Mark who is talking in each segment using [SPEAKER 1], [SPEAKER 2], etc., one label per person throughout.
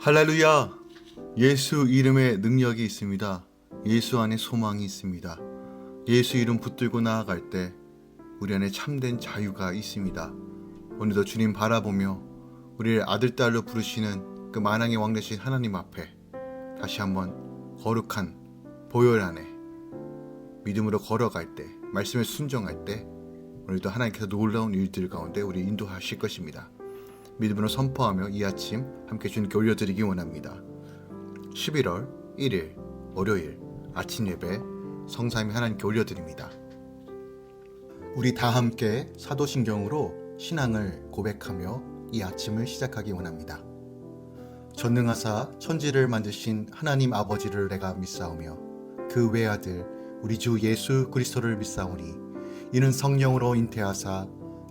[SPEAKER 1] 할렐루야! 예수 이름에 능력이 있습니다. 예수 안에 소망이 있습니다. 예수 이름 붙들고 나아갈 때 우리 안에 참된 자유가 있습니다. 오늘도 주님 바라보며 우리를 아들, 딸로 부르시는 그 만왕의 왕 되신 하나님 앞에 다시 한번 거룩한 보혈 안에 믿음으로 걸어갈 때, 말씀에 순종할 때 오늘도 하나님께서 놀라운 일들 가운데 우리 인도하실 것입니다. 믿음으로 선포하며 이 아침 함께 주님께 올려드리기 원합니다. 11월 1일 월요일 아침 예배 성삼위 하나님께 올려드립니다. 우리 다 함께 사도신경으로 신앙을 고백하며 이 아침을 시작하기 원합니다. 전능하사 천지를 만드신 하나님 아버지를 내가 믿사오며 그 외아들 우리 주 예수 그리스도를 믿사오니 이는 성령으로 잉태하사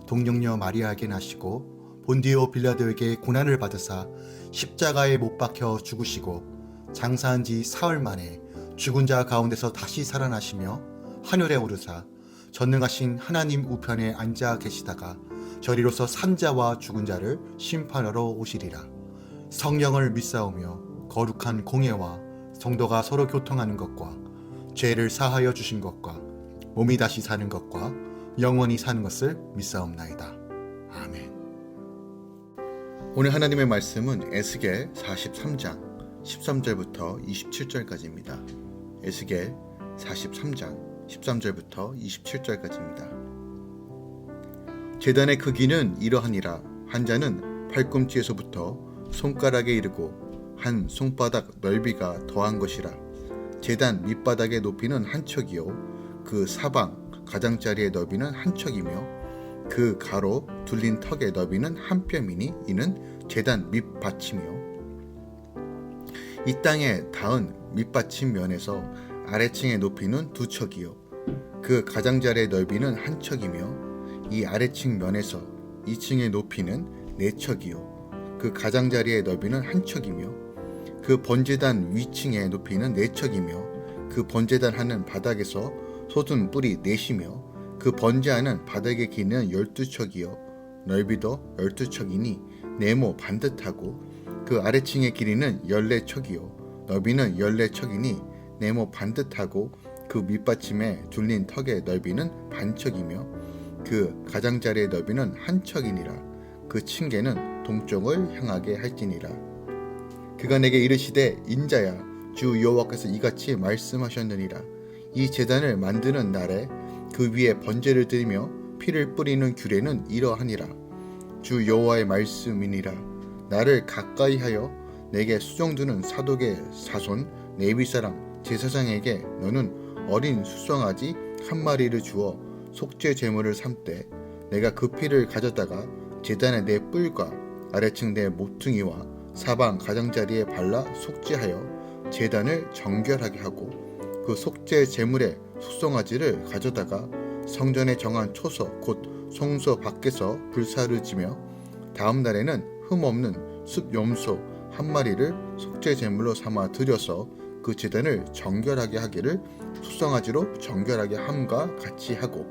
[SPEAKER 1] 동정녀 마리아에게 나시고 본디오 빌라도에게 고난을 받으사 십자가에 못 박혀 죽으시고 장사한 지 사흘 만에 죽은 자 가운데서 다시 살아나시며 하늘에 오르사 전능하신 하나님 우편에 앉아 계시다가 저리로서 산자와 죽은 자를 심판하러 오시리라. 성령을 믿사오며 거룩한 공예와 성도가 서로 교통하는 것과 죄를 사하여 주신 것과 몸이 다시 사는 것과 영원히 사는 것을 믿사옵나이다. 아멘. 오늘 하나님의 말씀은 에스겔 43장 13절부터 27절까지입니다. 에스겔 43장 13절부터 27절까지입니다. 제단의 크기는 이러하니라. 한 자는 팔꿈치에서부터 손가락에 이르고 한 손바닥 넓이가 더한 것이라. 제단 밑바닥의 높이는 한 척이요 그 사방 가장자리의 넓이는 한 척이며 그 가로 둘린 턱의 너비는 한 뼘이니 이는 제단 밑받침이요 이 땅에 닿은 밑받침 면에서 아래층의 높이는 두 척이요 그 가장자리의 넓이는 한 척이며 이 아래층 면에서 2층의 높이는 네 척이요 그 가장자리의 넓이는 한 척이며 그 번제단 위층의 높이는 네 척이며 그 번제단 하는 바닥에서 솟은 뿔이 넷이며 그 번제하는 바닥의 길이는 12척이요 넓이도 12척이니 네모 반듯하고 그 아래층의 길이는 14척이요 넓이는 14척이니 네모 반듯하고 그 밑받침에 둘린 턱의 넓이는 반척이며 그 가장자리의 넓이는 한 척이니라. 그 층계는 동쪽을 향하게 할지니라. 그가 내게 이르시되 인자야 주 여호와께서 이같이 말씀하셨느니라. 이 제단을 만드는 날에 그 위에 번제를 드리며 피를 뿌리는 규례는 이러하니라. 주 여호와의 말씀이니라. 나를 가까이 하여 내게 수종드는 사독의 자손 레위 사람 제사장에게 너는 어린 수송아지 한 마리를 주어 속죄 제물을 삼되 내가 그 피를 가져다가 제단의 내 뿔과 아래층 내 모퉁이와 사방 가장자리에 발라 속죄하여 제단을 정결하게 하고 그 속죄 제물의 숙송아지를 가져다가 성전에 정한 초소 곧 성소 밖에서 불사를 지며 다음 날에는 흠없는 숫염소 한 마리를 속죄 제물로 삼아 드려서 그 제단을 정결하게 하기를 숙송아지로 정결하게 함과 같이 하고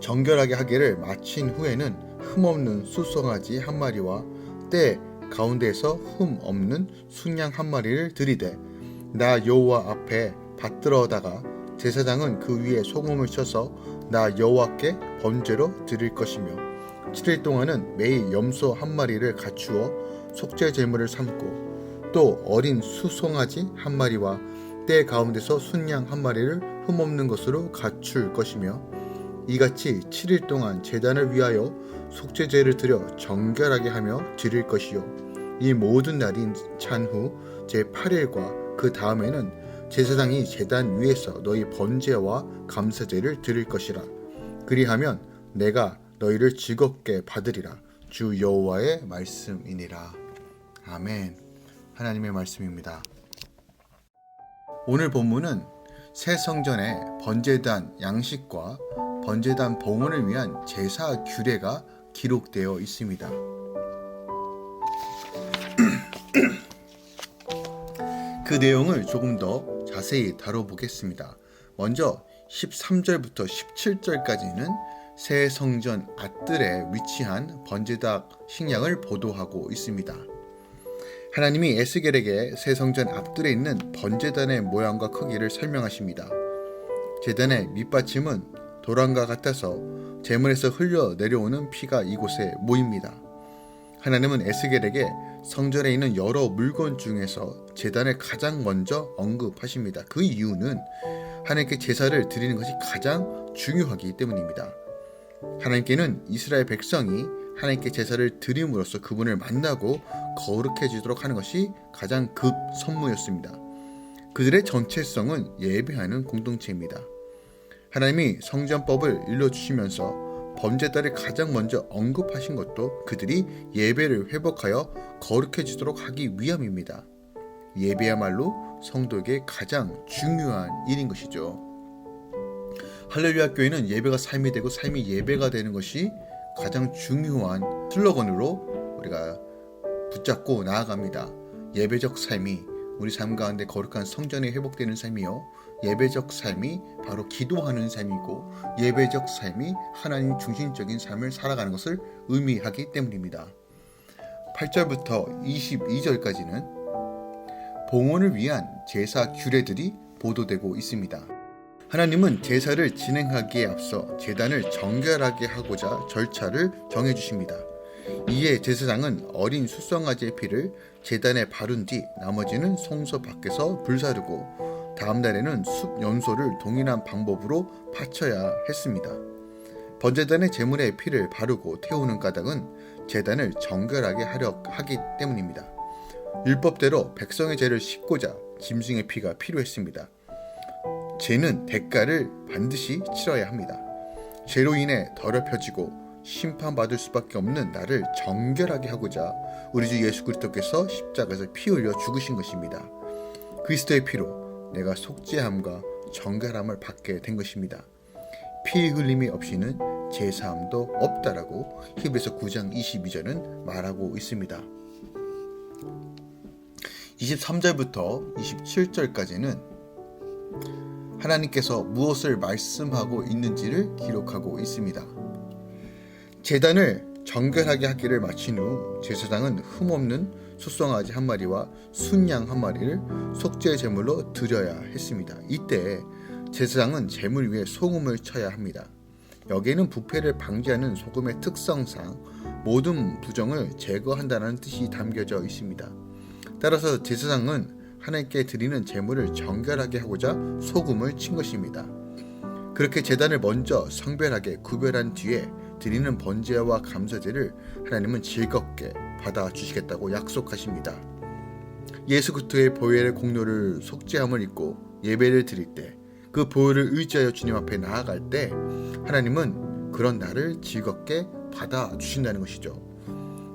[SPEAKER 1] 정결하게 하기를 마친 후에는 흠없는 숫송아지 한 마리와 때 가운데에서 흠없는 순양 한 마리를 드리되 나 여호와 앞에 받들어다가 제사장은 그 위에 소금을 쳐서 나 여호와께 번제로 드릴 것이며 7일 동안은 매일 염소 한 마리를 갖추어 속죄 제물을 삼고 또 어린 수송아지 한 마리와 때 가운데서 순양 한 마리를 흠없는 것으로 갖출 것이며 이같이 7일 동안 제단을 위하여 속죄제를 드려 정결하게 하며 드릴 것이요 이 모든 날이 찬 후 제8일과 그 다음에는 제사장이 제단 위에서 너희 번제와 감사제를 드릴 것이라. 그리하면 내가 너희를 즐겁게 받으리라. 주 여호와의 말씀이니라. 아멘. 하나님의 말씀입니다. 오늘 본문은 새 성전의 번제단 양식과 번제단 봉헌을 위한 제사 규례가 기록되어 있습니다. 그 내용을 조금 더 자세히 다뤄보겠습니다. 먼저 13절부터 17절까지는 새 성전 앞뜰에 위치한 번제단 식량을 보도하고 있습니다. 하나님이 에스겔에게 새 성전 앞뜰에 있는 번제단의 모양과 크기를 설명하십니다. 제단의 밑받침은 도랑과 같아서 제물에서 흘려 내려오는 피가 이곳에 모입니다. 하나님은 에스겔에게 성전에 있는 여러 물건 중에서 제단을 가장 먼저 언급하십니다. 그 이유는 하나님께 제사를 드리는 것이 가장 중요하기 때문입니다. 하나님께는 이스라엘 백성이 하나님께 제사를 드림으로써 그분을 만나고 거룩해지도록 하는 것이 가장 급 선무였습니다. 그들의 전체성은 예배하는 공동체입니다. 하나님이 성전법을 일러주시면서 번제단을 가장 먼저 언급하신 것도 그들이 예배를 회복하여 거룩해지도록 하기 위함입니다. 예배야말로 성도에게 가장 중요한 일인 것이죠. 할렐루야 교회는 예배가 삶이 되고 삶이 예배가 되는 것이 가장 중요한 슬로건으로 우리가 붙잡고 나아갑니다. 예배적 삶이 우리 삶 가운데 거룩한 성전이 회복되는 삶이요, 예배적 삶이 바로 기도하는 삶이고 예배적 삶이 하나님 중심적인 삶을 살아가는 것을 의미하기 때문입니다. 8절부터 22절까지는 봉헌을 위한 제사 규례들이 보도되고 있습니다. 하나님은 제사를 진행하기에 앞서 제단을 정결하게 하고자 절차를 정해주십니다. 이에 제사장은 어린 숫송아지의 피를 제단에 바른 뒤 나머지는 성소 밖에서 불사르고 다음 날에는 숲 연소를 동일한 방법으로 바쳐야 했습니다. 번제단의 제물의 피를 바르고 태우는 까닭은 제단을 정결하게 하려 하기 때문입니다. 율법대로 백성의 죄를 씻고자 짐승의 피가 필요했습니다. 죄는 대가를 반드시 치러야 합니다. 죄로 인해 더럽혀지고 심판받을 수밖에 없는 나를 정결하게 하고자 우리 주 예수 그리스도께서 십자가에서 피 흘려 죽으신 것입니다. 그리스도의 피로 내가 속죄함과 정결함을 받게 된 것입니다. 피 흘림이 없이는 제사함도 없다라고 히브리서 9장 22절은 말하고 있습니다. 23절부터 27절까지는 하나님께서 무엇을 말씀하고 있는지를 기록하고 있습니다. 제단을 정결하게 하기를 마친 후 제사장은 흠없는 숫송아지 한 마리와 순양 한 마리를 속죄 제물로 드려야 했습니다. 이때 제사장은 제물 위에 소금을 쳐야 합니다. 여기에는 부패를 방지하는 소금의 특성상 모든 부정을 제거한다는 뜻이 담겨져 있습니다. 따라서 제사장은 하나님께 드리는 제물을 정결하게 하고자 소금을 친 것입니다. 그렇게 제단을 먼저 성별하게 구별한 뒤에 드리는 번제와 감사제를 하나님은 즐겁게 받아주시겠다고 약속하십니다. 예수 그리스도의 보혈의 공로를 속죄함을 입고 예배를 드릴 때, 그 보혈을 의지하여 주님 앞에 나아갈 때 하나님은 그런 나를 즐겁게 받아주신다는 것이죠.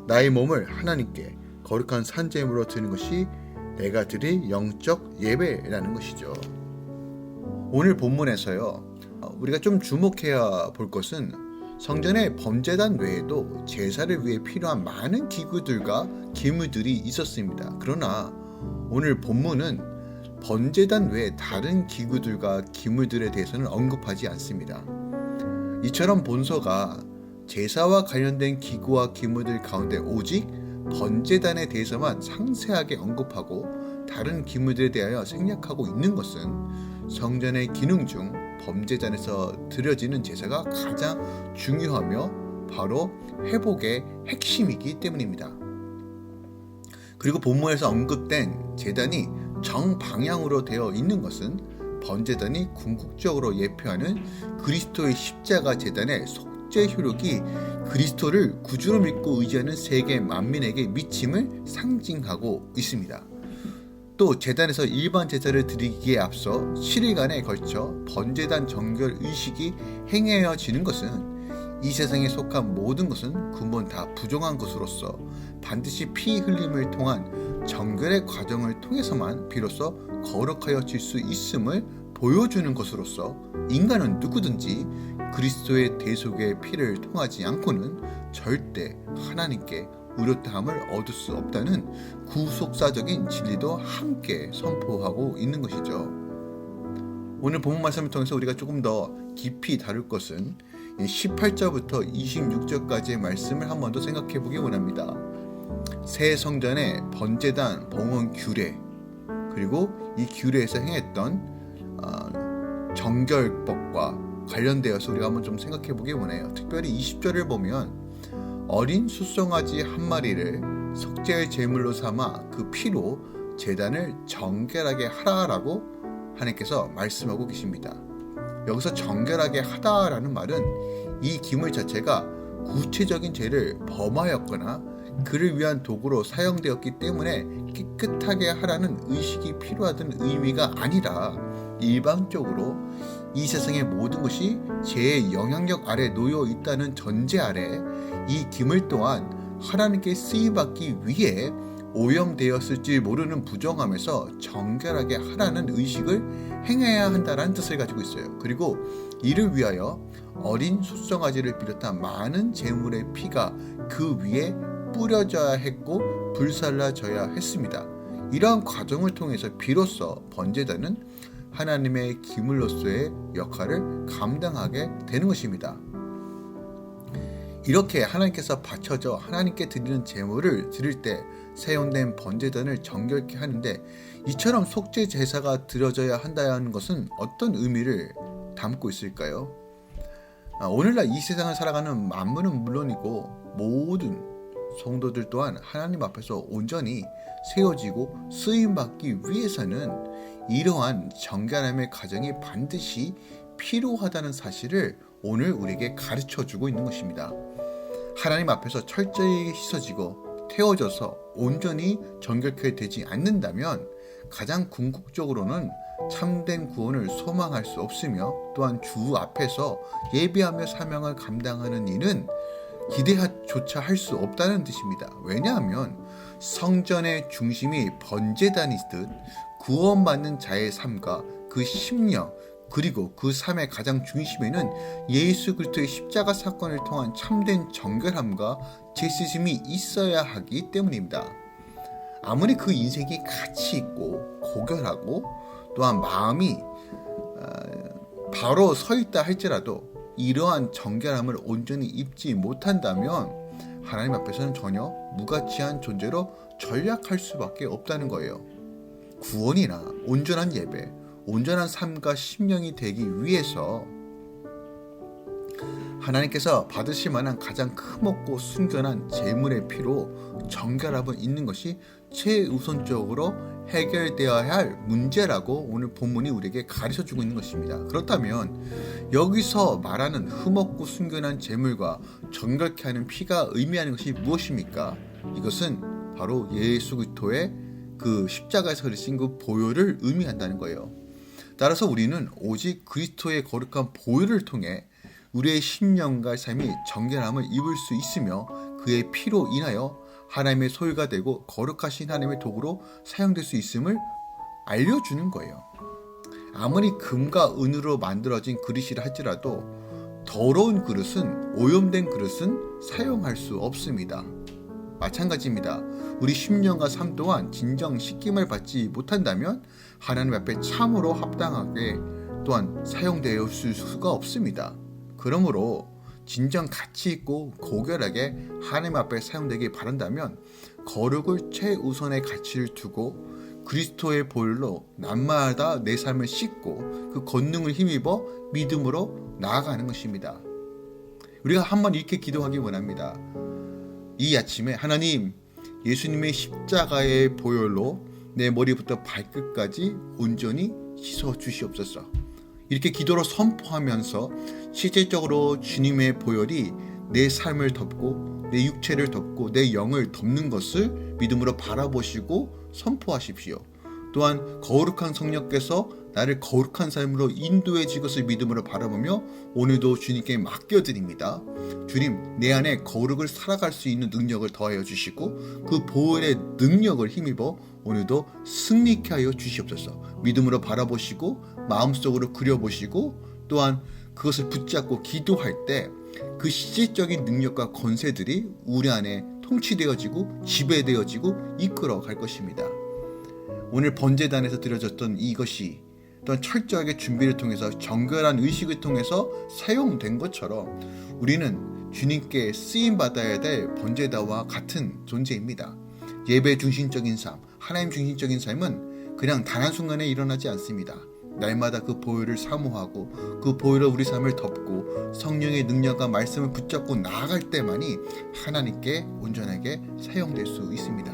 [SPEAKER 1] 나의 몸을 하나님께 거룩한 산제물로 드리는 것이 내가 드릴 영적 예배라는 것이죠. 오늘 본문에서요, 우리가 좀 주목해야 볼 것은 성전의 번제단 외에도 제사를 위해 필요한 많은 기구들과 기물들이 있었습니다. 그러나 오늘 본문은 번제단 외에 다른 기구들과 기물들에 대해서는 언급하지 않습니다. 이처럼 본서가 제사와 관련된 기구와 기물들 가운데 오직 번제단에 대해서만 상세하게 언급하고 다른 기물들에 대하여 생략하고 있는 것은 성전의 기능 중 번제단에서 드려지는 제사가 가장 중요하며 바로 회복의 핵심이기 때문입니다. 그리고 본문에서 언급된 제단이 정방향으로 되어 있는 것은 번제단이 궁극적으로 예표하는 그리스도의 십자가 제단의 속죄 효력이 그리스도를 구주로 믿고 의지하는 세계 만민에게 미침을 상징하고 있습니다. 또 제단에서 일반 제사를 드리기에 앞서 7일간에 걸쳐 번제단 정결 의식이 행해지는 것은 이 세상에 속한 모든 것은 근본 다 부정한 것으로서 반드시 피 흘림을 통한 정결의 과정을 통해서만 비로소 거룩하여질 수 있음을 보여주는 것으로서 인간은 누구든지 그리스도의 대속의 피를 통하지 않고는 절대 하나님께 의롭다함을 얻을 수 없다는 구속사적인 진리도 함께 선포하고 있는 것이죠. 오늘 본문 말씀을 통해서 우리가 조금 더 깊이 다룰 것은 18절부터 26절까지의 말씀을 한 번 더 생각해 보기 원합니다. 새 성전의 번제단, 봉헌 규례, 그리고 이 규례에서 행했던 정결법과 관련되어서 우리가 한번 좀 생각해 보기 원해요. 특별히 20절을 보면 어린 숫송아지 한 마리를 속죄의 제물로 삼아 그 피로 제단을 정결하게 하라라고 하나님께서 말씀하고 계십니다. 여기서 정결하게 하다라는 말은 이 기물 자체가 구체적인 죄를 범하였거나 그를 위한 도구로 사용되었기 때문에 깨끗하게 하라는 의식이 필요하다는 의미가 아니라 일방적으로 이 세상의 모든 것이 죄의 영향력 아래 놓여 있다는 전제 아래 이 기물 또한 하나님께 쓰임받기 위해 오염되었을지 모르는 부정함에서 정결하게 하라는 의식을 행해야 한다는 뜻을 가지고 있어요. 그리고 이를 위하여 어린 숫송아지를 비롯한 많은 제물의 피가 그 위에 뿌려져야 했고 불살라져야 했습니다. 이러한 과정을 통해서 비로소 번제단은 하나님의 기물로서의 역할을 감당하게 되는 것입니다. 이렇게 하나님께서 바쳐져 하나님께 드리는 제물을 드릴 때 사용된 번제단을 정결케 하는데, 이처럼 속죄 제사가 드려져야 한다는 것은 어떤 의미를 담고 있을까요? 오늘날 이 세상을 살아가는 만물은 물론이고 모든 성도들 또한 하나님 앞에서 온전히 세워지고 쓰임받기 위해서는 이러한 정결함의 과정이 반드시 필요하다는 사실을 오늘 우리에게 가르쳐주고 있는 것입니다. 하나님 앞에서 철저히 씻어지고 태워져서 온전히 정결케 되지 않는다면 가장 궁극적으로는 참된 구원을 소망할 수 없으며, 또한 주 앞에서 예배하며 사명을 감당하는 이는 기대조차 할 수 없다는 뜻입니다. 왜냐하면 성전의 중심이 번제단이듯 구원받는 자의 삶과 그 심령, 그리고 그 삶의 가장 중심에는 예수 그리스도의 십자가 사건을 통한 참된 정결함과 재쓰심이 있어야 하기 때문입니다. 아무리 그 인생이 가치 있고 고결하고 또한 마음이 바로 서 있다 할지라도 이러한 정결함을 온전히 입지 못한다면 하나님 앞에서는 전혀 무가치한 존재로 전락할 수밖에 없다는 거예요. 구원이나 온전한 예배, 온전한 삶과 심령이 되기 위해서 하나님께서 받으실 만한 가장 크먹고 순전한 제물의 피로 정결함을 있는 것이 최우선적으로 해결되어야 할 문제라고 오늘 본문이 우리에게 가르쳐주고 있는 것입니다. 그렇다면 여기서 말하는 흠없고 순결한 제물과 정결케 하는 피가 의미하는 것이 무엇입니까? 이것은 바로 예수 그리스도의 그 십자가에서 흘리신 그 보혈을 의미한다는 거예요. 따라서 우리는 오직 그리스도의 거룩한 보혈을 통해 우리의 심령과 삶이 정결함을 입을 수 있으며 그의 피로 인하여 하나님의 소유가 되고 거룩하신 하나님의 도구로 사용될 수 있음을 알려주는 거예요. 아무리 금과 은으로 만들어진 그릇이라 할지라도 더러운 그릇은, 오염된 그릇은 사용할 수 없습니다. 마찬가지입니다. 우리 심령과 삶 또한 진정 씻김을 받지 못한다면 하나님 앞에 참으로 합당하게 또한 사용되어 줄 수가 없습니다. 그러므로 진정 가치 있고 고결하게 하나님 앞에 사용되기 바란다면 거룩을 최우선의 가치를 두고 그리스도의 보혈로 날마다 내 삶을 씻고 그 권능을 힘입어 믿음으로 나아가는 것입니다. 우리가 한번 이렇게 기도하기 원합니다. 이 아침에 하나님, 예수님의 십자가의 보혈로 내 머리부터 발끝까지 온전히 씻어 주시옵소서. 이렇게 기도로 선포하면서 실질적으로 주님의 보혈이 내 삶을 덮고 내 육체를 덮고 내 영을 덮는 것을 믿음으로 바라보시고 선포하십시오. 또한 거룩한 성령께서 나를 거룩한 삶으로 인도해 줄 것을 믿음으로 바라보며 오늘도 주님께 맡겨드립니다. 주님, 내 안에 거룩을 살아갈 수 있는 능력을 더하여 주시고 그 보혈의 능력을 힘입어 오늘도 승리케 하여 주시옵소서. 믿음으로 바라보시고 마음속으로 그려보시고 또한 그것을 붙잡고 기도할 때 그 실질적인 능력과 권세들이 우리 안에 통치되어지고 지배되어지고 이끌어 갈 것입니다. 오늘 번제단에서 드려졌던 이것이 또한 철저하게 준비를 통해서 정결한 의식을 통해서 사용된 것처럼 우리는 주님께 쓰임받아야 될 번제단과 같은 존재입니다. 예배 중심적인 삶, 하나님 중심적인 삶은 그냥 단 한순간에 일어나지 않습니다. 날마다 그 보혈을 사모하고 그 보혈로 우리 삶을 덮고 성령의 능력과 말씀을 붙잡고 나아갈 때만이 하나님께 온전하게 사용될 수 있습니다.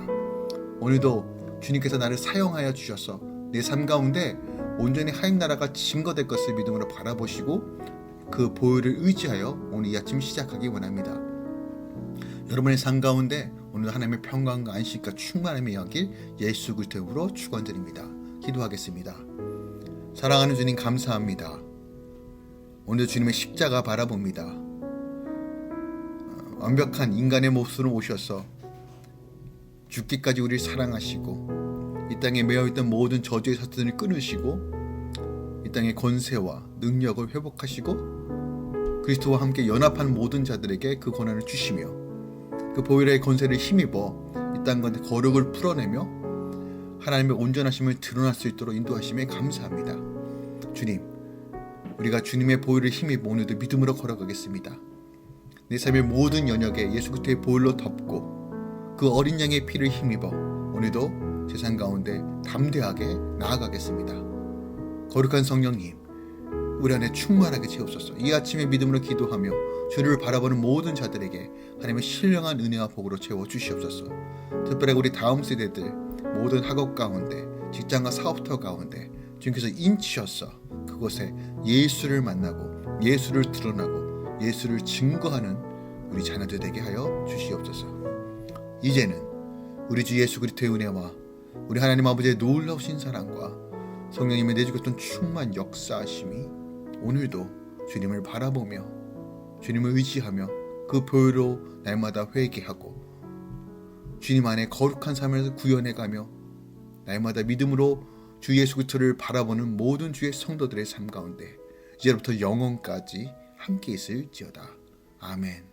[SPEAKER 1] 오늘도 주님께서 나를 사용하여 주셔서 내 삶 가운데 온전히 하나님 나라가 증거될 것을 믿음으로 바라보시고 그 보혈을 의지하여 오늘 이 아침 시작하기 원합니다. 여러분의 삶 가운데 오늘 하나님의 평강과 안식과 충만함이 여길 예수 그리스도의 이름으로 축원드립니다. 기도하겠습니다. 사랑하는 주님 감사합니다. 오늘 주님의 십자가 바라봅니다. 완벽한 인간의 모습으로 오셔서 죽기까지 우리를 사랑하시고 이 땅에 매여있던 모든 저주의 사슬을 끊으시고 이 땅의 권세와 능력을 회복하시고 그리스도와 함께 연합한 모든 자들에게 그 권한을 주시며 그 보혈의 권세를 힘입어 이 땅 가운데 거룩을 풀어내며 하나님의 온전하심을 드러날 수 있도록 인도하심에 감사합니다. 주님, 우리가 주님의 보혈을 힘입어 오늘도 믿음으로 걸어가겠습니다. 내 삶의 모든 연역에 예수 그리스도의 보혈로 덮고 그 어린 양의 피를 힘입어 오늘도 세상 가운데 담대하게 나아가겠습니다. 거룩한 성령님, 우리 안에 충만하게 채우소서. 이 아침에 믿음으로 기도하며 주를 바라보는 모든 자들에게 하나님의 신령한 은혜와 복으로 채워주시옵소서. 특별히 우리 다음 세대들 모든 학업 가운데 직장과 사업터 가운데 주님께서 인치셔서 그곳에 예수를 만나고 예수를 드러나고 예수를 증거하는 우리 자녀들 되게 하여 주시옵소서. 이제는 우리 주 예수 그리스도의 은혜와 우리 하나님 아버지의 놀라우신 사랑과 성령님의 내주셨던 충만 역사하심이 오늘도 주님을 바라보며 주님을 의지하며 그 보혈로 날마다 회개하고 주님 안에 거룩한 삶을 구현해가며 날마다 믿음으로 주 예수 그리스도를 바라보는 모든 주의 성도들의 삶 가운데 이제부터 영원까지 함께 있을지어다. 아멘.